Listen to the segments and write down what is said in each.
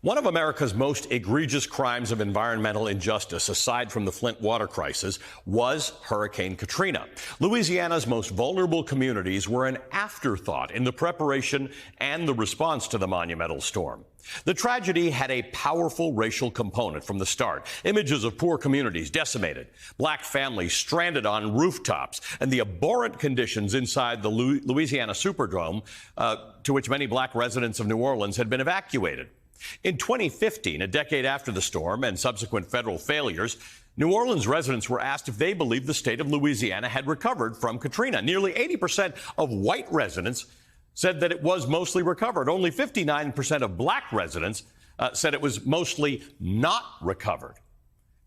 One of America's most egregious crimes of environmental injustice, aside from the Flint water crisis, was Hurricane Katrina. Louisiana's most vulnerable communities were an afterthought in the preparation and the response to the monumental storm. The tragedy had a powerful racial component from the start. Images of poor communities decimated, black families stranded on rooftops, and the abhorrent conditions inside the Louisiana Superdome, to which many black residents of New Orleans had been evacuated. In 2015, a decade after the storm and subsequent federal failures, New Orleans residents were asked if they believed the state of Louisiana had recovered from Katrina. Nearly 80% of white residents said that it was mostly recovered. Only 59% of black residents said it was mostly not recovered.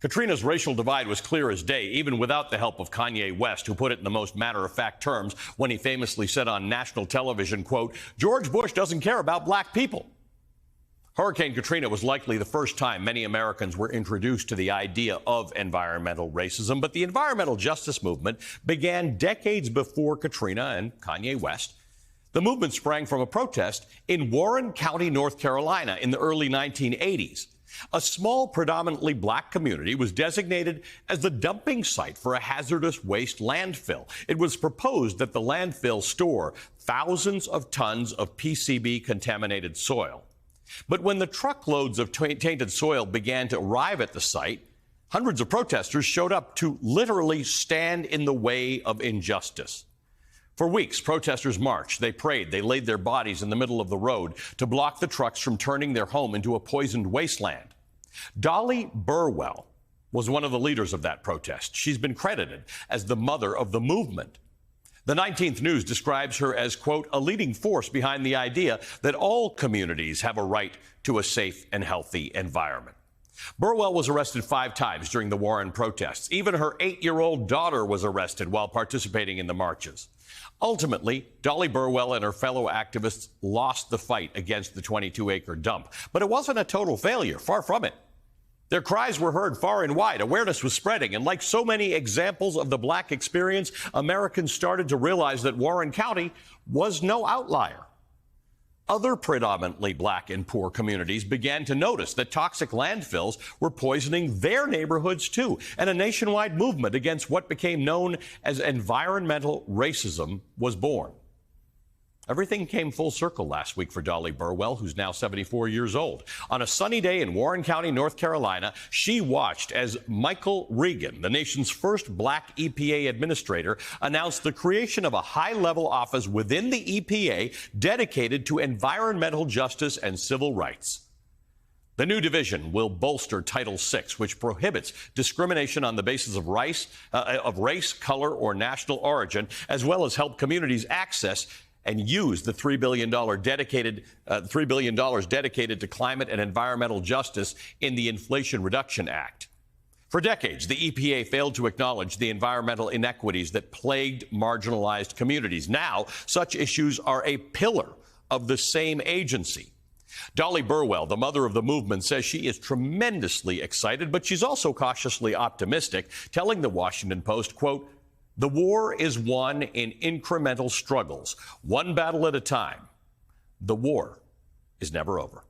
Katrina's racial divide was clear as day, even without the help of Kanye West, who put it in the most matter-of-fact terms when he famously said on national television, quote, "George Bush doesn't care about black people." Hurricane Katrina was likely the first time many Americans were introduced to the idea of environmental racism, but the environmental justice movement began decades before Katrina and Kanye West. The movement sprang from a protest in Warren County, North Carolina in the early 1980s. A small, predominantly black community was designated as the dumping site for a hazardous waste landfill. It was proposed that the landfill store thousands of tons of PCB-contaminated soil. But when the truckloads of tainted soil began to arrive at the site, hundreds of protesters showed up to literally stand in the way of injustice. For weeks, protesters marched, they prayed, they laid their bodies in the middle of the road to block the trucks from turning their home into a poisoned wasteland. Dolly Burwell was one of the leaders of that protest. She's been credited as the mother of the movement. The 19th News describes her as, quote, a leading force behind the idea that all communities have a right to a safe and healthy environment. Burwell was arrested 5 times during the Warren protests. Even her 8-year-old daughter was arrested while participating in the marches. Ultimately, Dolly Burwell and her fellow activists lost the fight against the 22-acre dump. But it wasn't a total failure, far from it. Their cries were heard far and wide. Awareness was spreading. And like so many examples of the black experience, Americans started to realize that Warren County was no outlier. Other predominantly black and poor communities began to notice that toxic landfills were poisoning their neighborhoods too, and a nationwide movement against what became known as environmental racism was born. Everything came full circle last week for Dolly Burwell, who's now 74 years old. On a sunny day in Warren County, North Carolina, she watched as Michael Regan, the nation's first black EPA administrator, announced the creation of a high-level office within the EPA dedicated to environmental justice and civil rights. The new division will bolster Title VI, which prohibits discrimination on the basis of race, color, or national origin, as well as help communities access and use the $3 billion dedicated to climate and environmental justice in the Inflation Reduction Act. For decades, the EPA failed to acknowledge the environmental inequities that plagued marginalized communities. Now, such issues are a pillar of the same agency. Dolly Burwell, the mother of the movement, says she is tremendously excited, but she's also cautiously optimistic, telling the Washington Post, quote, "The war is won in incremental struggles, one battle at a time. The war is never over."